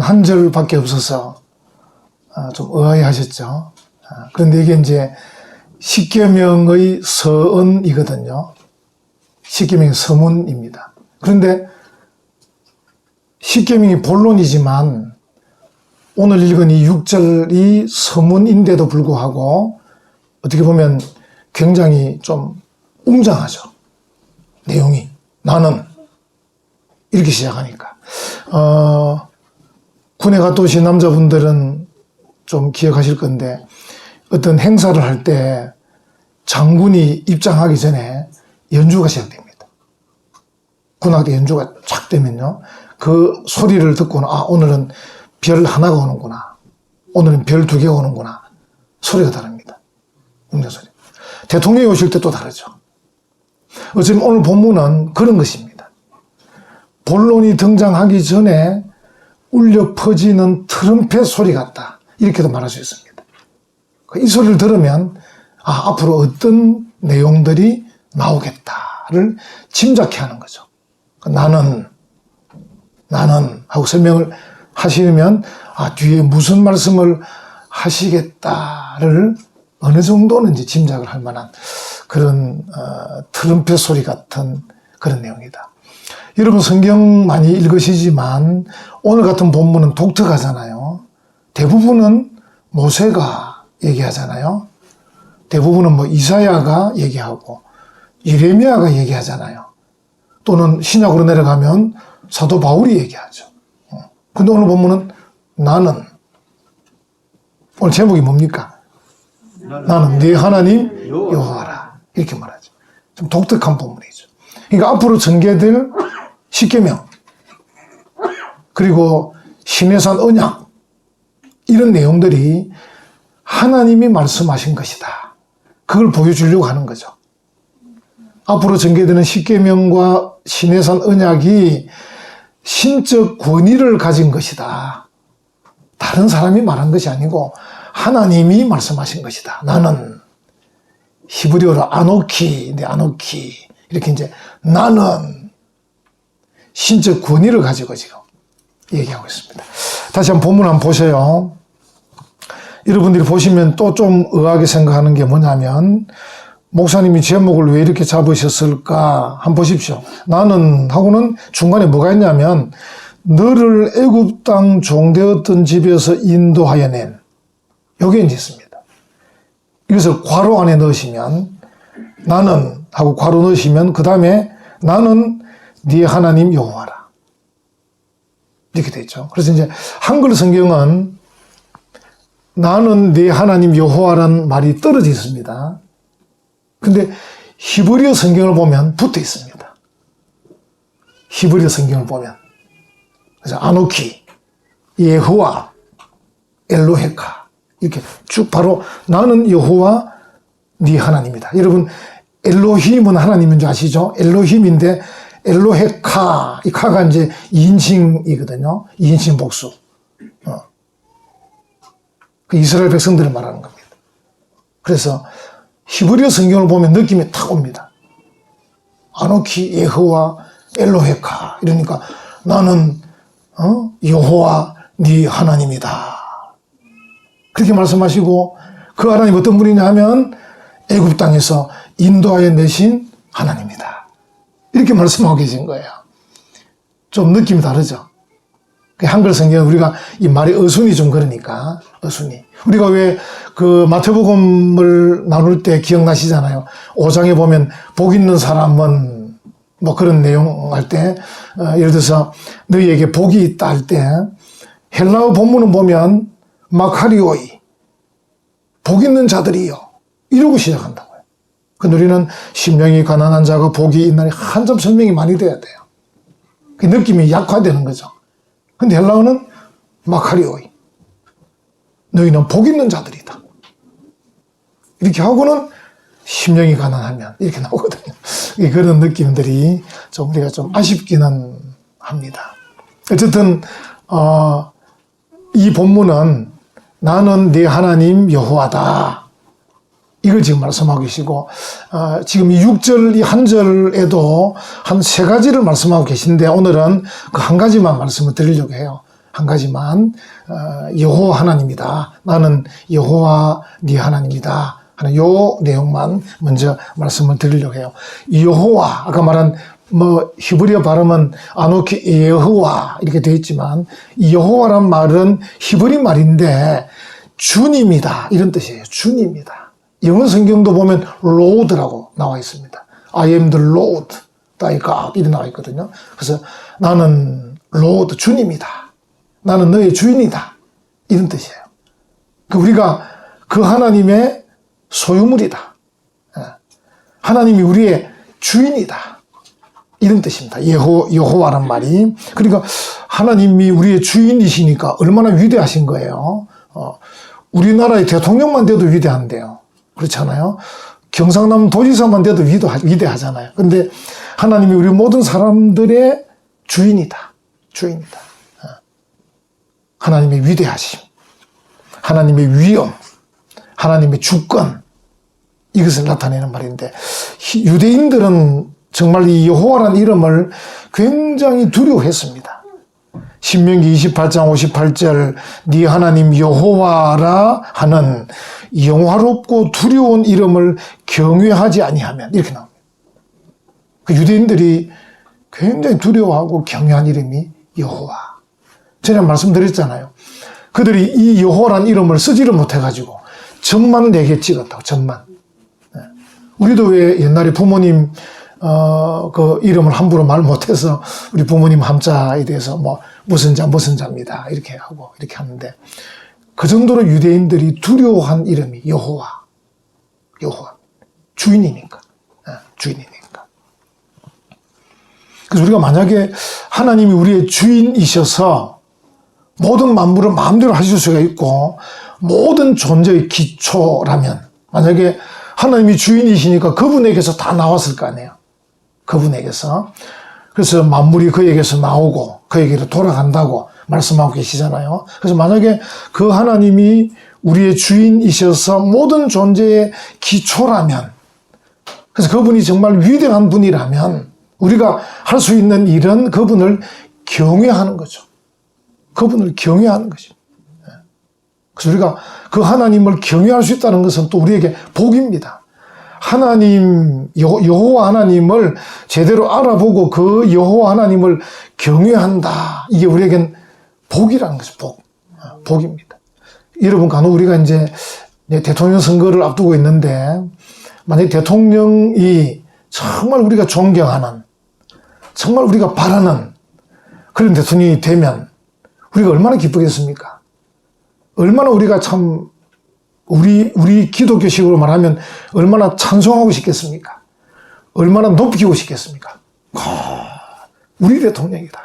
한 절밖에 없어서 좀 의아해 하셨죠. 그런데 이게 이제 십계명의 서언이거든요. 십계명의 서문입니다. 그런데 십계명이 본론이지만 오늘 읽은 이 6절이 서문인데도 불구하고 어떻게 보면 굉장히 좀 웅장하죠. 내용이. 나는 이렇게 시작하니까. 군에 갔다 오신 남자분들은 좀 기억하실 건데 어떤 행사를 할 때 장군이 입장하기 전에 연주가 시작됩니다. 군악대 연주가 쫙 되면요. 그 소리를 듣고는 오늘은 별 하나가 오는구나. 오늘은 별 2개가 오는구나. 소리가 다릅니다. 웅장 소리. 대통령이 오실 때 또 다르죠. 어쩌면 오늘 본문은 그런 것입니다. 본론이 등장하기 전에 울려 퍼지는 트럼펫 소리 같다. 이렇게도 말할 수 있습니다. 이 소리를 들으면 앞으로 어떤 내용들이 나오겠다를 짐작해 하는 거죠. 나는 하고 설명을 하시면 뒤에 무슨 말씀을 하시겠다를 어느 정도는 이제 짐작을 할 만한 그런 트럼펫 소리 같은 그런 내용이다. 여러분 성경 많이 읽으시지만 오늘 같은 본문은 독특하잖아요. 대부분은 모세가 얘기하잖아요. 대부분은 이사야가 얘기하고 예레미야가 얘기하잖아요. 또는 신약으로 내려가면 사도 바울이 얘기하죠. 근데 오늘 본문은 나는, 오늘 제목이 뭡니까? 나는 네 하나님 여호와라. 이렇게 말하죠. 좀 독특한 본문이죠. 그러니까 앞으로 전개될 십계명 그리고 시내산 언약 이런 내용들이 하나님이 말씀하신 것이다. 그걸 보여주려고 하는 거죠. 앞으로 전개되는 십계명과 시내산 언약이 신적 권위를 가진 것이다. 다른 사람이 말한 것이 아니고 하나님이 말씀하신 것이다. 나는 히브리어로 아노키 이렇게 이제 나는 신적 권위를 가지고 지금 얘기하고 있습니다. 다시 한번 본문 한번 보세요. 여러분들이 보시면 또 좀 의아하게 생각하는 게 뭐냐면 목사님이 제목을 왜 이렇게 잡으셨을까 한번 보십시오. 나는 하고는 중간에 뭐가 있냐면 너를 애굽 땅 종되었던 집에서 인도하여 낸 여기에 이제 있습니다. 이것을 괄호 안에 넣으시면 나는 하고 괄호 넣으시면 그 다음에 나는 네 하나님 여호와라 이렇게 되어 있죠. 그래서 이제 한글 성경은 나는 네 하나님 여호와라는 말이 떨어져 있습니다. 근데 히브리어 성경을 보면 붙어 있습니다. 히브리어 성경을 보면 그래서 아노키, 예호와, 엘로헤카 이렇게 쭉 바로 나는 여호와 네 하나님이다. 여러분 엘로힘은 하나님인 줄 아시죠? 엘로힘인데 엘로헤카 이 카가 이제 2인칭이거든요. 2인칭 복수. 그 이스라엘 백성들을 말하는 겁니다. 그래서 히브리어 성경을 보면 느낌이 탁 옵니다. 아노키, 예호와, 엘로헤카 이러니까 나는 여호와 네 하나님이다. 그렇게 말씀하시고 그 하나님 어떤 분이냐 하면 애굽 땅에서 인도하여 내신 하나님이다. 이렇게 말씀하고 계신 거예요. 좀 느낌이 다르죠. 한글 성경은 우리가 이 말이 어순이 좀 그러니까 어순이 우리가 왜 그 마태복음을 나눌 때 기억나시잖아요. 5장에 보면 복 있는 사람은 뭐 그런 내용 할 때 예를 들어서 너희에게 복이 있다 할 때 헬라어 본문을 보면 마카리오이 복 있는 자들이요 이러고 시작한다고요. 근데 우리는 심령이 가난한 자가 복이 있나니 한 점 설명이 많이 돼야 돼요. 그 느낌이 약화되는 거죠. 근데 헬라어는 마카리오이 너희는 복 있는 자들이다. 이렇게 하고는 심령이 가난하면 이렇게 나오거든요. 그런 느낌들이 좀 우리가 좀 아쉽기는 합니다. 어쨌든 이 본문은 나는 네 하나님 여호와다. 이걸 지금 말씀하고 계시고 지금 이 6절 이 한 절에도 한 3가지를 말씀하고 계신데 오늘은 그 한 가지만 말씀을 드리려고 해요. 한 가지만 여호와 하나님이다. 나는 여호와 네 하나님이다 하는 요 내용만 먼저 말씀을 드리려고 해요. 여호와, 아까 말한 히브리어 발음은 아노키 예호와 이렇게 되어 있지만 이 여호와란 말은 히브리 말인데 주님이다 이런 뜻이에요. 주님이다. 영어 성경도 보면 Lord라고 나와 있습니다. I am the Lord, thy God 이렇게 나와 있거든요. 그래서 나는 Lord, 주님이다. 나는 너의 주인이다. 이런 뜻이에요. 우리가 그 하나님의 소유물이다. 하나님이 우리의 주인이다. 이런 뜻입니다. 여호와란 말이. 그러니까 하나님이 우리의 주인이시니까 얼마나 위대하신 거예요. 우리나라의 대통령만 돼도 위대한데요. 그렇잖아요. 경상남 도지사만 돼도 위대하잖아요. 근데 하나님이 우리 모든 사람들의 주인이다. 주인이다. 하나님의 위대하심, 하나님의 위엄, 하나님의 주권, 이것을 나타내는 말인데, 유대인들은 정말 이 여호와라는 이름을 굉장히 두려워했습니다. 신명기 28장 58절 네 하나님 여호와라 하는 영화롭고 두려운 이름을 경외하지 아니하면, 이렇게 나옵니다. 그 유대인들이 굉장히 두려워하고 경외한 이름이 여호와. 제가 말씀드렸잖아요. 그들이 이 여호와라는 이름을 쓰지를 못해가지고 점만 4개 찍었다고. 점만. 우리도 왜 옛날에 부모님 그 이름을 함부로 말 못해서 우리 부모님 함자에 대해서 무슨 자입니다 이렇게 하고 이렇게 하는데, 그 정도로 유대인들이 두려워한 이름이 여호와. 주인이니까. 주인이니까. 그래서 우리가 만약에 하나님이 우리의 주인이셔서 모든 만물을 마음대로 하실 수가 있고 모든 존재의 기초라면, 만약에 하나님이 주인이시니까 그분에게서 다 나왔을 거 아니에요. 그분에게서. 그래서 만물이 그에게서 나오고 그에게로 돌아간다고 말씀하고 계시잖아요. 그래서 만약에 그 하나님이 우리의 주인이셔서 모든 존재의 기초라면, 그래서 그분이 정말 위대한 분이라면 우리가 할 수 있는 일은 그분을 경외하는 거죠. 그분을 경외하는 것입니다. 그래서 우리가 그 하나님을 경외할 수 있다는 것은 또 우리에게 복입니다. 하나님, 여호와 하나님을 제대로 알아보고 그 여호와 하나님을 경외한다. 이게 우리에겐 복이라는 것이 복입니다. 여러분, 간혹 우리가 이제 대통령 선거를 앞두고 있는데, 만약에 대통령이 정말 우리가 존경하는, 정말 우리가 바라는 그런 대통령이 되면 우리가 얼마나 기쁘겠습니까? 얼마나 우리가 참 우리 기독교식으로 말하면 얼마나 찬송하고 싶겠습니까? 얼마나 높이고 싶겠습니까? 우리 대통령이다.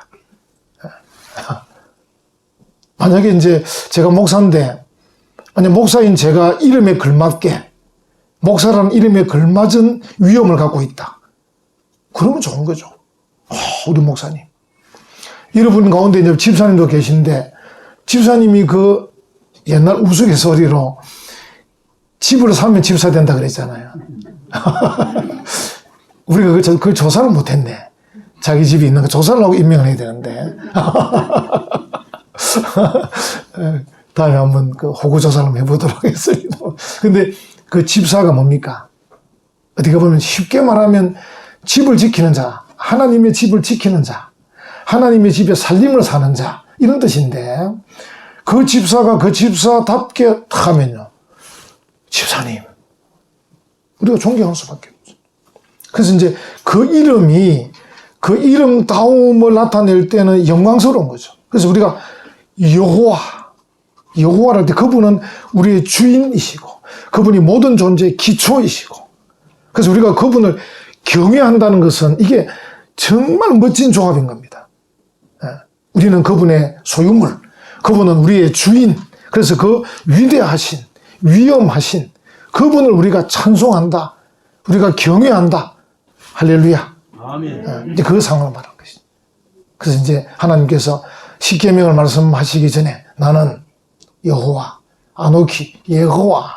만약에 이제 제가 목사인데, 만약 목사인 제가 이름에 걸맞게, 목사라는 이름에 걸맞은 위엄을 갖고 있다. 그러면 좋은 거죠. 우리 목사님. 여러분 가운데 이제 집사님도 계신데, 집사님이 그 옛날 우스갯소리로 집을 사면 집사 된다 그랬잖아요. 우리가 그걸 조사를 못했네. 자기 집이 있는 거 조사를 하고 임명을 해야 되는데. 다음에 한번 그 호구 조사를 한번 해보도록 하겠습니다. 근데 그 집사가 뭡니까? 어떻게 보면 쉽게 말하면 집을 지키는 자, 하나님의 집을 지키는 자, 하나님의 집에 살림을 사는 자, 이런 뜻인데, 그 집사가 그 집사답게 하면요, 집사님, 우리가 존경할 수밖에 없죠. 그래서 이제 그 이름이, 그 이름다움을 나타낼 때는 영광스러운 거죠. 그래서 우리가 여호와를 할 때 그분은 우리의 주인이시고, 그분이 모든 존재의 기초이시고, 그래서 우리가 그분을 경외한다는 것은 이게 정말 멋진 조합인 겁니다. 우리는 그분의 소유물, 그분은 우리의 주인, 그래서 그 위대하신, 위엄하신 그분을 우리가 찬송한다, 우리가 경외한다. 할렐루야. 아멘. 이제 그 상황을 말한 것이죠. 그래서 이제 하나님께서 십계명을 말씀하시기 전에 나는 여호와, 아노키, 예호와,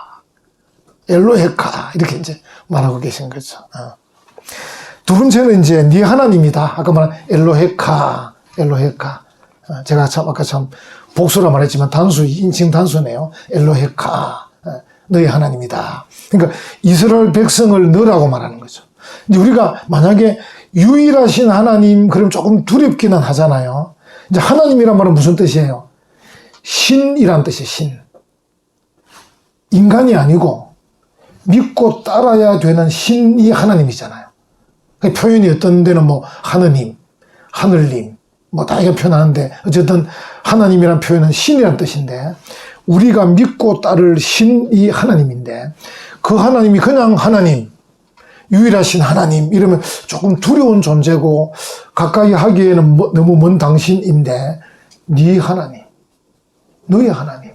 엘로헤카 이렇게 이제 말하고 계신 거죠. 두 번째는 이제 네 하나님이다. 아까 말한 엘로헤카. 제가 참 아까 참 복수라 말했지만 단수, 인칭 단수네요. 엘로헤카, 너희 하나님이다. 그러니까 이스라엘 백성을 너라고 말하는 거죠. 이제 우리가 만약에 유일하신 하나님 그럼 조금 두렵기는 하잖아요. 이제 하나님이란 말은 무슨 뜻이에요? 신이란 뜻이에요. 신. 인간이 아니고 믿고 따라야 되는 신이 하나님이잖아요. 그러니까 표현이 어떤 데는 뭐 하느님, 하늘님 뭐 다양하게 표현하는데 어쨌든 하나님이란 표현은 신이란 뜻인데 우리가 믿고 따를 신이 하나님인데 그 하나님이 그냥 하나님, 유일하신 하나님 이러면 조금 두려운 존재고 가까이 하기에는 너무 먼 당신인데 네 하나님, 너의 하나님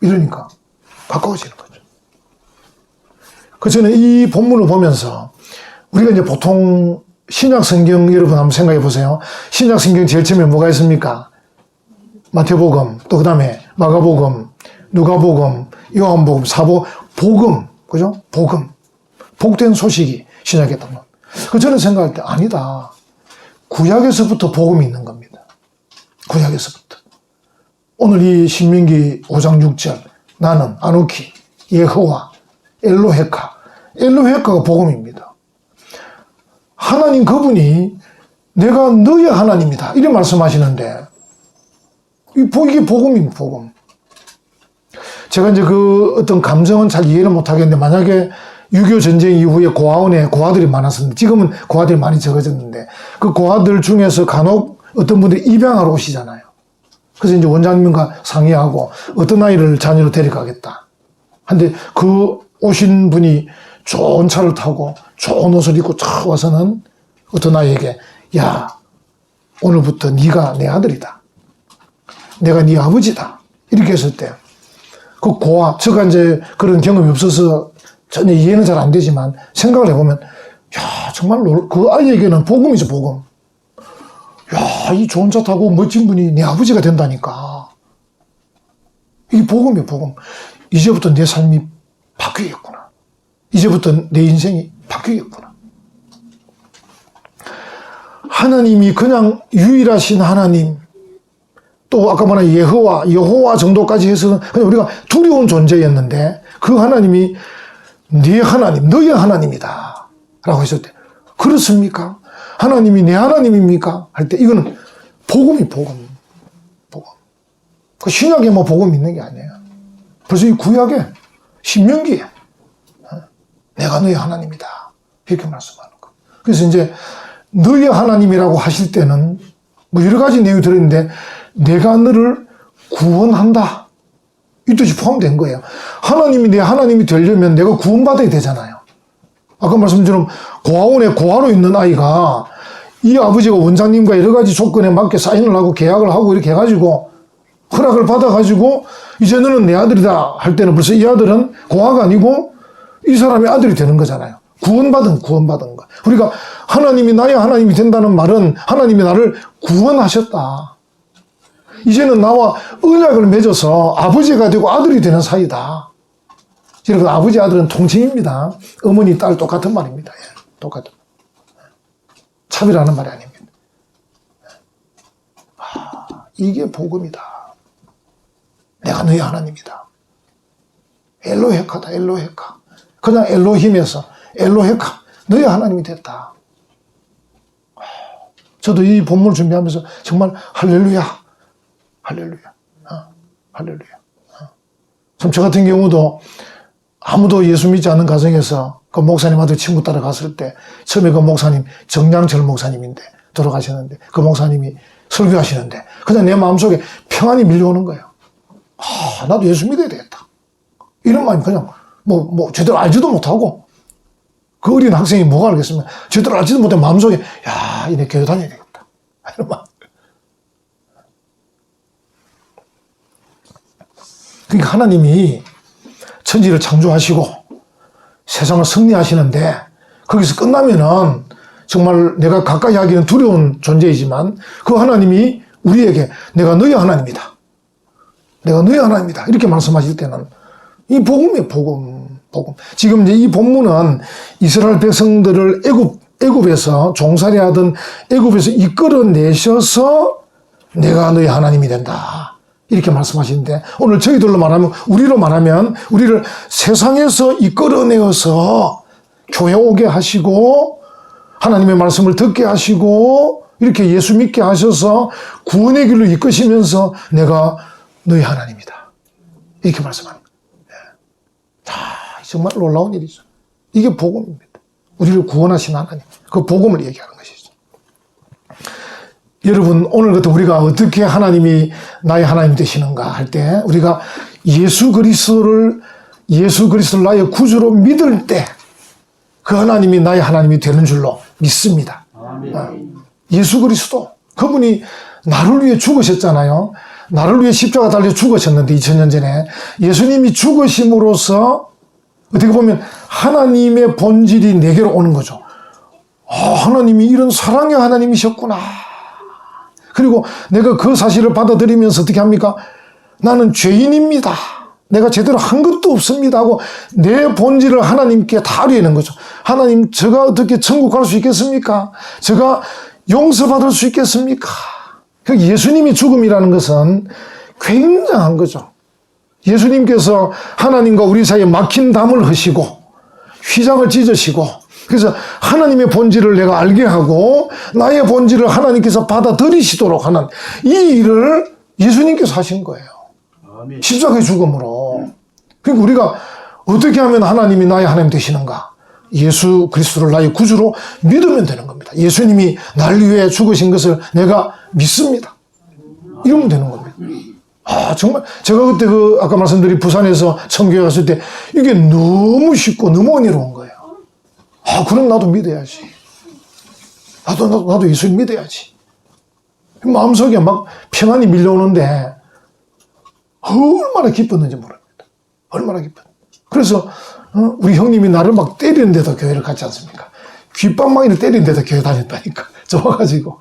이러니까 가까워지는 거죠. 그래서 저는 이 본문을 보면서 우리가 이제 보통 신약 성경 여러분 한번 생각해 보세요. 신약 성경 제일 처음에 뭐가 있습니까? 마태복음, 또 그 다음에 마가복음, 누가복음, 요한복음, 복음, 그죠? 복음. 복된 소식이 신약에 있다면. 그 저는 생각할 때 아니다. 구약에서부터 복음이 있는 겁니다. 구약에서부터. 오늘 이 신명기 5장 6절 나는 아누키, 예호와, 엘로헤카. 엘로헤카가 복음입니다. 하나님 그분이 내가 너의 하나님이다. 이렇게 말씀하시는데 이게 복음입니다. 복음. 제가 이제 그 어떤 감정은 잘 이해를 못 하겠는데 만약에 6.25 전쟁 이후에 고아원에 고아들이 많았었는데 지금은 고아들이 많이 적어졌는데 그 고아들 중에서 간혹 어떤 분들이 입양하러 오시잖아요. 그래서 이제 원장님과 상의하고 어떤 아이를 자녀로 데려가겠다. 근데 그 오신 분이 좋은 차를 타고 좋은 옷을 입고 쫙 와서는 어떤 아이에게 야 오늘부터 네가 내 아들이다. 내가 네 아버지다. 이렇게 했을 때 그 고아, 제가 이제 그런 경험이 없어서 전혀 이해는 잘 안 되지만 생각을 해보면 야 정말 그 아이에게는 복음이죠. 복음. 야 이 좋은 차 타고 멋진 분이 내 아버지가 된다니까. 이게 복음이에요. 복음. 이제부터 내 삶이 바뀌겠구나. 이제부터 내 인생이 바뀌겠구나. 하나님이 그냥 유일하신 하나님, 또 아까 말한 여호와 정도까지 해서는 그냥 우리가 두려운 존재였는데 그 하나님이 네 하나님, 너의 하나님이다 라고 했을 때 그렇습니까? 하나님이 내 하나님입니까? 할 때 이거는 복음이 복음. 그 신약에 뭐 복음이 있는 게 아니에요. 벌써 이 구약에 신명기에 내가 너의 하나님이다 이렇게 말씀하는 거. 그래서 이제 너의 하나님이라고 하실 때는 뭐 여러 가지 내용이 들어있는데 내가 너를 구원한다 이 뜻이 포함된 거예요. 하나님이 내 하나님이 되려면 내가 구원받아야 되잖아요. 아까 말씀처럼 고아원에 고아로 있는 아이가 이 아버지가 원장님과 여러 가지 조건에 맞게 사인을 하고 계약을 하고 이렇게 해가지고 허락을 받아가지고 이제 너는 내 아들이다 할 때는 벌써 이 아들은 고아가 아니고 이 사람의 아들이 되는 거잖아요. 구원받은 거. 우리가 하나님이 나의 하나님이 된다는 말은 하나님이 나를 구원하셨다. 이제는 나와 언약을 맺어서 아버지가 되고 아들이 되는 사이다. 여러분 아버지 아들은 통칭입니다. 어머니 딸 똑같은 말입니다. 똑같은 차별하는 말이 아닙니다. 이게 복음이다. 내가 너의 하나님이다. 엘로헤카다. 엘로헤카. 그냥 엘로힘에서 엘로헤카 너의 하나님이 됐다. 저도 이 본문을 준비하면서 정말 할렐루야. 참 저 같은 경우도 아무도 예수 믿지 않는 가정에서 그 목사님 아들 친구 따라갔을 때 처음에 그 목사님 정량철 목사님인데 돌아가셨는데 그 목사님이 설교하시는데 그냥 내 마음속에 평안이 밀려오는 거예요. 나도 예수 믿어야 되겠다. 이런 마음이 그냥 뭐 제대로 알지도 못하고 그 어린 학생이 뭐가 알겠습니까? 제대로 알지도 못해 마음속에 야 이내 교회 다녀야 되겠다. 이런 마음. 그러니까 하나님이 천지를 창조하시고 세상을 승리하시는데 거기서 끝나면은 정말 내가 가까이 하기는 두려운 존재이지만 그 하나님이 우리에게 내가 너의 하나님이다. 내가 너의 하나님이다. 이렇게 말씀하실 때는 이 복음이에요. 복음. 지금 이제 이 본문은 이스라엘 백성들을 애굽에서 종살이하던 애굽에서 이끌어내셔서 내가 너희 하나님이 된다. 이렇게 말씀하시는데 오늘 저희들로 말하면 우리로 말하면 우리를 세상에서 이끌어내어서 교회 오게 하시고 하나님의 말씀을 듣게 하시고 이렇게 예수 믿게 하셔서 구원의 길로 이끄시면서 내가 너희 하나님이다. 이렇게 말씀하는 거예요. 정말 놀라운 일이죠. 이게 복음입니다. 우리를 구원하신 하나님. 그 복음을 얘기하는 것이죠. 여러분 오늘 같은 우리가 어떻게 하나님이 나의 하나님 되시는가 할 때 우리가 예수 그리스도를 나의 구주로 믿을 때 그 하나님이 나의 하나님이 되는 줄로 믿습니다. 예수 그리스도 그분이 나를 위해 죽으셨잖아요. 나를 위해 십자가 달려 죽으셨는데 2000년 전에 예수님이 죽으심으로써 어떻게 보면 하나님의 본질이 내게로 오는 거죠. 하나님이 이런 사랑의 하나님이셨구나. 그리고 내가 그 사실을 받아들이면서 어떻게 합니까? 나는 죄인입니다. 내가 제대로 한 것도 없습니다 하고 내 본질을 하나님께 다 아뢰는 거죠. 하나님, 제가 어떻게 천국 갈 수 있겠습니까? 제가 용서받을 수 있겠습니까? 예수님이 죽음이라는 것은 굉장한 거죠. 예수님께서 하나님과 우리 사이에 막힌 담을 허시고 휘장을 찢으시고 그래서 하나님의 본질을 내가 알게 하고 나의 본질을 하나님께서 받아들이시도록 하는 이 일을 예수님께서 하신 거예요. 십자가의 죽음으로. 그러니까 우리가 어떻게 하면 하나님이 나의 하나님 되시는가? 예수 그리스도를 나의 구주로 믿으면 되는 겁니다. 예수님이 날 위해 죽으신 것을 내가 믿습니다. 이러면 되는 겁니다. 정말 제가 그때 아까 말씀드린 부산에서 청교회 갔을 때 이게 너무 쉽고 너무 은혜로운 거예요. 그럼 나도 믿어야지. 나도 예수님 믿어야지. 마음속에 막 평안이 밀려오는데 얼마나 기뻤는지 모릅니다. 얼마나 기뻤는지. 그래서 우리 형님이 나를 막 때리는데도 교회를 갔지 않습니까? 귓방망이를 때리는데도 교회 다녔다니까. 좋아가지고.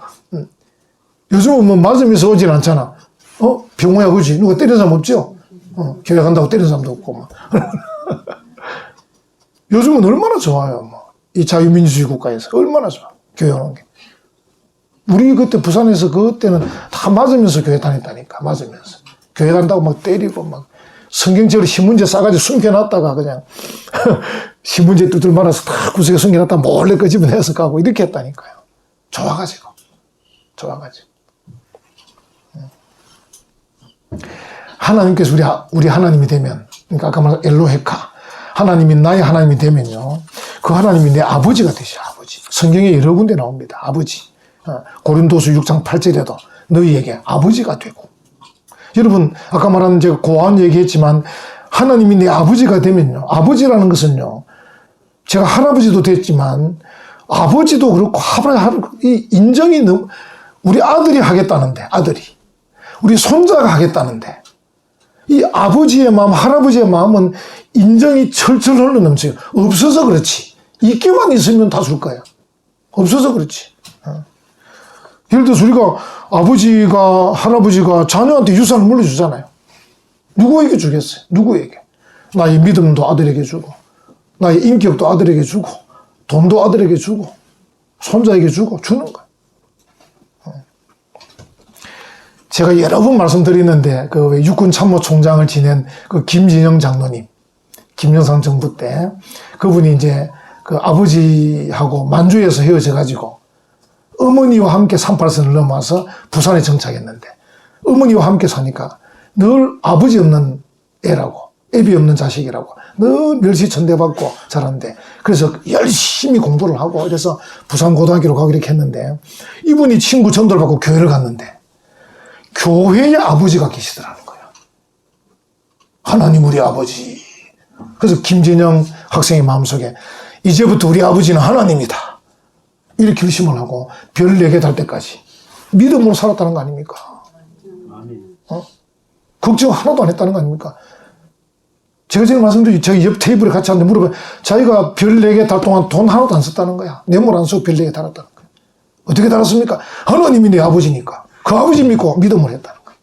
요즘은 뭐 맞으면서 오진 않잖아. 병호야 그지? 누가 때리는 사람 없죠? 교회 간다고 때리는 사람도 없고 막. 요즘은 얼마나 좋아요. 이 자유민주주의 국가에서 얼마나 좋아. 교회 오는 게. 우리 그때 부산에서 그때는 다 맞으면서 교회 다녔다니까. 맞으면서. 교회 간다고 막 때리고 막 성경책으로 신문지 싸가지고 숨겨놨다가 그냥 신문지 뚜들 말아서 다 구석에 숨겨놨다가 몰래 끄집어내서 가고 이렇게 했다니까요. 좋아가지고. 하나님께서 우리 하나님이 되면 그러니까 아까 말한 엘로헤카 하나님이 나의 하나님이 되면요. 그 하나님이 내 아버지가 되셔. 아버지. 성경에 여러 군데 나옵니다. 아버지. 고린도서 6장 8절에도 너희에게 아버지가 되고 여러분 아까 말한 제가 고안 얘기했지만 하나님이 내 아버지가 되면요. 아버지라는 것은요. 제가 할아버지도 됐지만 아버지도 그렇고 이 인정이 너무 우리 아들이 하겠다는데 아들이 우리 손자가 하겠다는데 이 아버지의 마음 할아버지의 마음은 인정이 철철 흘러넘쳐요. 없어서 그렇지. 있기만 있으면 다 줄 거야. 없어서 그렇지. 예를 들어서 우리가 아버지가 할아버지가 자녀한테 유산을 물려주잖아요. 누구에게 주겠어요? 누구에게? 나의 믿음도 아들에게 주고 나의 인격도 아들에게 주고 돈도 아들에게 주고 손자에게 주고 주는 거야. 제가 여러 번 말씀드리는데 그 육군 참모총장을 지낸 그 김진영 장로님 김영삼 정부 때 그분이 이제 그 아버지하고 만주에서 헤어져 가지고 어머니와 함께 38선을 넘어와서 부산에 정착했는데 어머니와 함께 사니까 늘 아버지 없는 애라고 애비 없는 자식이라고 늘 멸시천대받고 자랐는데 그래서 열심히 공부를 하고 그래서 부산고등학교로 가고 이렇게 했는데 이분이 친구 전도를 받고 교회를 갔는데 교회의 아버지가 계시더라는 거예요. 하나님 우리 아버지. 그래서 김진영 학생의 마음속에 이제부터 우리 아버지는 하나님이다. 이렇게 결심을 하고 별 4개 달 때까지 믿음으로 살았다는 거 아닙니까? 걱정 하나도 안 했다는 거 아닙니까? 제가 지금 말씀드린 저희 옆 테이블에 같이 앉는데 물어보면 자기가 별 4개 달 동안 돈 하나도 안 썼다는 거야. 뇌물 안 쓰고 별 4개 달았다는 거야. 어떻게 달았습니까? 하나님이 내 아버지니까. 그 아버지 믿고 믿음을 했다는 거예요.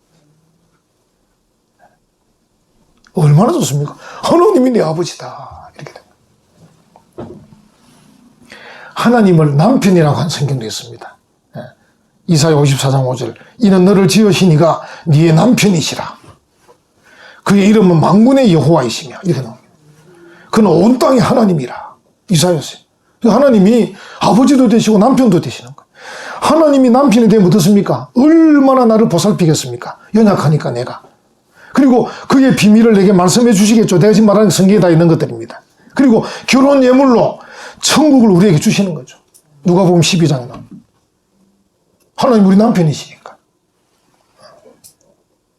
얼마나 좋습니까? 하나님이 내 아버지다. 이렇게 됩니다. 하나님을 남편이라고 한 성경도 있습니다. 이사야 54장 5절. 이는 너를 지으시니가 네의 남편이시라. 그의 이름은 만군의 여호와이시며. 이렇게 나옵니다. 그는 온 땅의 하나님이라. 이사야서. 하나님이 아버지도 되시고 남편도 되시는 거예요. 하나님이 남편이 되면 어떻습니까? 얼마나 나를 보살피겠습니까? 연약하니까 내가. 그리고 그의 비밀을 내게 말씀해 주시겠죠. 내가 지금 말하는 성경에 다 있는 것들입니다. 그리고 결혼 예물로 천국을 우리에게 주시는 거죠. 누가복음 12장에 나옵니다. 하나님 우리 남편이시니까.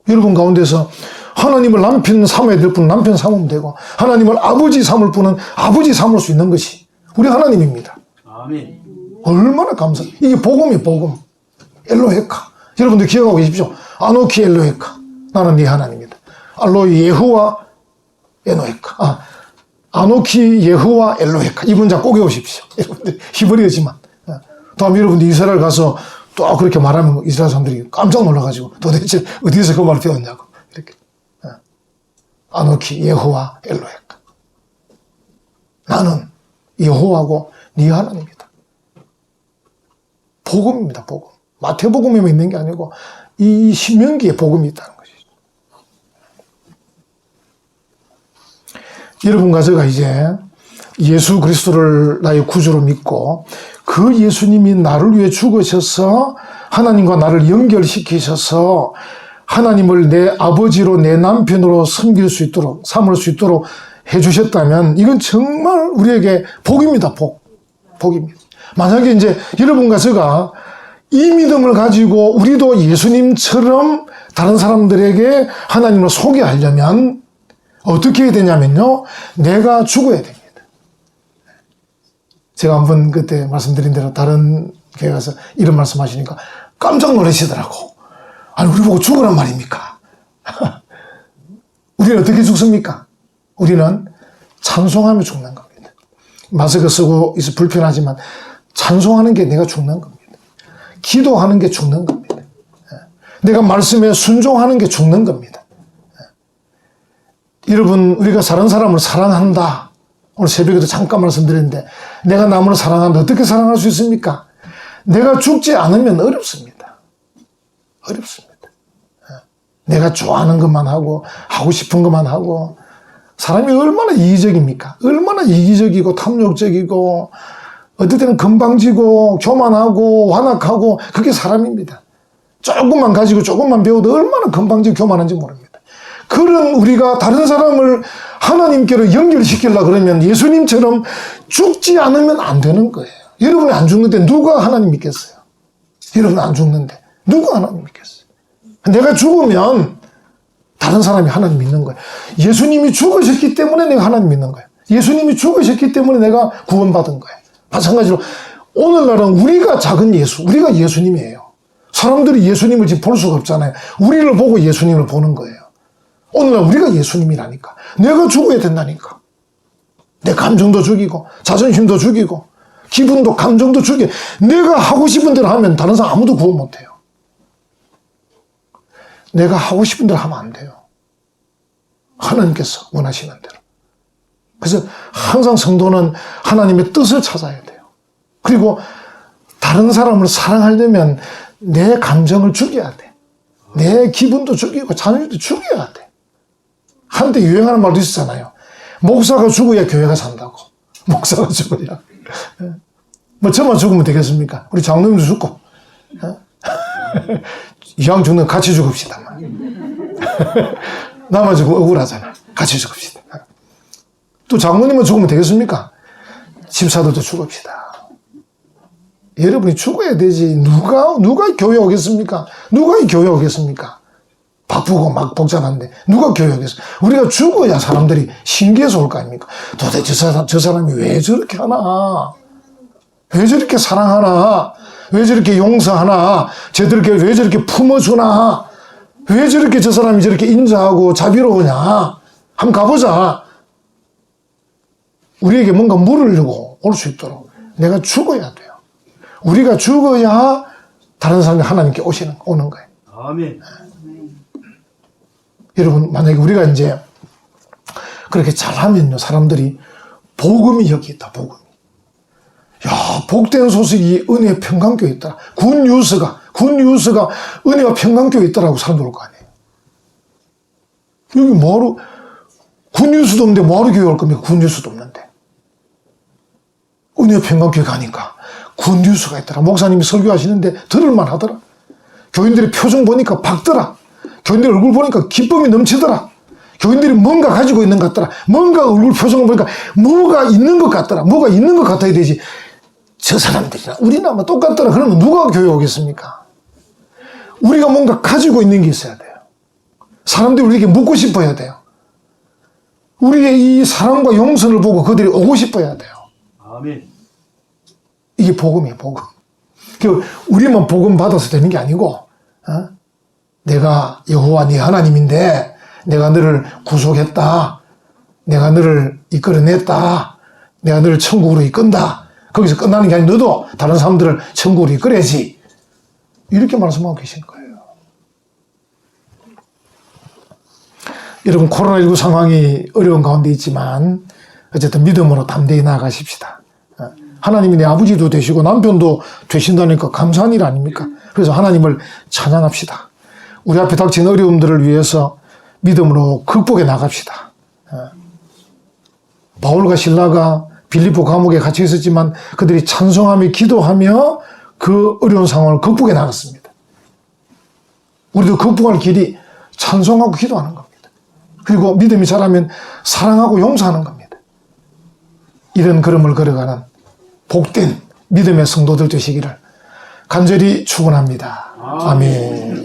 여러분 가운데서 하나님을 남편 삼아야 될 분은 남편 삼으면 되고, 하나님을 아버지 삼을 분은 아버지 삼을 수 있는 것이 우리 하나님입니다. 아멘. 얼마나 감사. 이게 복음이에요, 복음. 엘로헤카. 여러분들 기억하고 계십시오. 아노키 엘로헤카. 나는 네 하나님이다. 알로이 예후와 에노헤카. 아노키 예후와 엘로헤카. 이 문장 꼭 외우십시오. 여러분들 히브리어지만. 다음 여러분들 이스라엘 가서 또 그렇게 말하면 이스라엘 사람들이 깜짝 놀라가지고 도대체 어디서 그 말을 배웠냐고. 이렇게. 아노키 예후와 엘로헤카. 나는 여호와고 네 하나님이다. 복음입니다, 복음. 마태복음에만 있는 게 아니고 이 신명기에 복음이 있다는 것이죠. 여러분과 제가 이제 예수 그리스도를 나의 구주로 믿고 그 예수님이 나를 위해 죽으셔서 하나님과 나를 연결시키셔서 하나님을 내 아버지로 내 남편으로 섬길 수 있도록 삼을 수 있도록 해주셨다면 이건 정말 우리에게 복입니다. 복입니다. 만약에 이제 여러분과 제가 이 믿음을 가지고 우리도 예수님처럼 다른 사람들에게 하나님을 소개하려면 어떻게 해야 되냐면요. 내가 죽어야 됩니다. 제가 한번 그때 말씀드린 대로 다른 교회 가서 이런 말씀 하시니까 깜짝 놀라시더라고. 아니 우리 보고 죽으란 말입니까? 우리는 어떻게 죽습니까? 우리는 찬송하며 죽는 겁니다. 마스크 쓰고 있어 불편하지만 찬송하는 게 내가 죽는 겁니다. 기도하는 게 죽는 겁니다. 내가 말씀에 순종하는 게 죽는 겁니다. 여러분 우리가 다른 사람을 사랑한다. 오늘 새벽에도 잠깐 말씀드렸는데 내가 남을 사랑한다. 어떻게 사랑할 수 있습니까? 내가 죽지 않으면 어렵습니다. 어렵습니다. 내가 좋아하는 것만 하고 하고 싶은 것만 하고 사람이 얼마나 이기적입니까? 얼마나 이기적이고 탐욕적이고 어떨 때는 건방지고 교만하고 완악하고 그게 사람입니다. 조금만 가지고 조금만 배워도 얼마나 건방지고 교만한지 모릅니다. 그런 우리가 다른 사람을 하나님께로 연결시키려고 그러면 예수님처럼 죽지 않으면 안 되는 거예요. 여러분이 안 죽는데 누가 하나님 믿겠어요? 여러분 안 죽는데 누가 하나님 믿겠어요? 내가 죽으면 다른 사람이 하나님 믿는 거예요. 예수님이 죽으셨기 때문에 내가 하나님 믿는 거예요. 예수님이 죽으셨기 때문에 내가 구원받은 거예요. 마찬가지로 오늘날은 우리가 작은 예수, 우리가 예수님이에요. 사람들이 예수님을 지금 볼 수가 없잖아요. 우리를 보고 예수님을 보는 거예요. 오늘날 우리가 예수님이라니까. 내가 죽어야 된다니까. 내 감정도 죽이고 자존심도 죽이고 기분도 감정도 죽이고 내가 하고 싶은 대로 하면 다른 사람 아무도 구원 못해요. 내가 하고 싶은 대로 하면 안 돼요. 하나님께서 원하시는 대로. 그래서 항상 성도는 하나님의 뜻을 찾아야 돼요. 그리고 다른 사람을 사랑하려면 내 감정을 죽여야 돼. 내 기분도 죽이고 자존심도 죽여야 돼. 한때 유행하는 말도 있었잖아요. 목사가 죽어야 교회가 산다고. 목사가 죽어야. 뭐 저만 죽으면 되겠습니까? 우리 장로님도 죽고. 이왕 죽는 같이 죽읍시다. 나만 죽으면 억울하잖아. 같이 죽읍시다. 또 장로님은 죽으면 되겠습니까? 집사들도 죽읍시다. 여러분이 죽어야 되지. 누가 교회 오겠습니까? 누가 이 교회 오겠습니까? 바쁘고 막 복잡한데 누가 교회 오겠어요? 우리가 죽어야 사람들이 신기해서 올 거 아닙니까? 도대체 저 사람이 왜 저렇게 하나? 왜 저렇게 사랑하나? 왜 저렇게 용서하나? 쟤들께 왜 저렇게 품어주나? 왜 저렇게 저 사람이 저렇게 인자하고 자비로우냐? 한번 가보자. 우리에게 뭔가 물으려고 올 수 있도록 내가 죽어야 돼요. 우리가 죽어야 다른 사람이 하나님께 오는 거예요. 아멘. 여러분, 만약에 우리가 이제 그렇게 잘하면요, 사람들이 복음이 여기 있다, 복음이. 야, 복된 소식이 은혜 평강교회 있다. 굿뉴스가, 굿뉴스가 은혜와 평강교회에 있더라고 사람들 올 거 아니에요. 여기 뭐하러, 굿뉴스도 없는데 뭐하러 교회 올 겁니까? 굿뉴스도 없는데. 은혜와 평강교회 가니까 굿뉴스가 있더라. 목사님이 설교하시는데 들을만 하더라. 교인들의 표정 보니까 밝더라. 교인들 얼굴 보니까 기쁨이 넘치더라. 교인들이 뭔가 가지고 있는 것 같더라. 뭔가 얼굴 표정을 보니까 뭐가 있는 것 같더라. 뭐가 있는 것 같아야 되지. 저 사람들이나 우리나 아마 똑같더라. 그러면 누가 교회 오겠습니까? 우리가 뭔가 가지고 있는 게 있어야 돼요. 사람들이 우리에게 묻고 싶어야 돼요. 우리의 이 사랑과 용서를 보고 그들이 오고 싶어야 돼요. 아멘. 이게 복음이에요, 복음. 우리만 복음 받아서 되는 게 아니고, 내가 여호와 네 하나님인데 내가 너를 구속했다. 내가 너를 이끌어냈다. 내가 너를 천국으로 이끈다. 거기서 끝나는 게 아니라 너도 다른 사람들을 천국으로 이끌어야지. 이렇게 말씀하고 계신 거예요. 여러분, 코로나19 상황이 어려운 가운데 있지만 어쨌든 믿음으로 담대히 나아가십시다. 하나님이 내 아버지도 되시고 남편도 되신다니까 감사한 일 아닙니까? 그래서 하나님을 찬양합시다. 우리 앞에 닥친 어려움들을 위해서 믿음으로 극복해 나갑시다. 바울과 실라가 빌립보 감옥에 갇혀 있었지만 그들이 찬송하며 기도하며 그 어려운 상황을 극복해 나갔습니다. 우리도 극복할 길이 찬송하고 기도하는 겁니다. 그리고 믿음이 자라면 사랑하고 용서하는 겁니다. 이런 걸음을 걸어가는 복된 믿음의 성도들 되시기를 간절히 축원합니다. 아멘.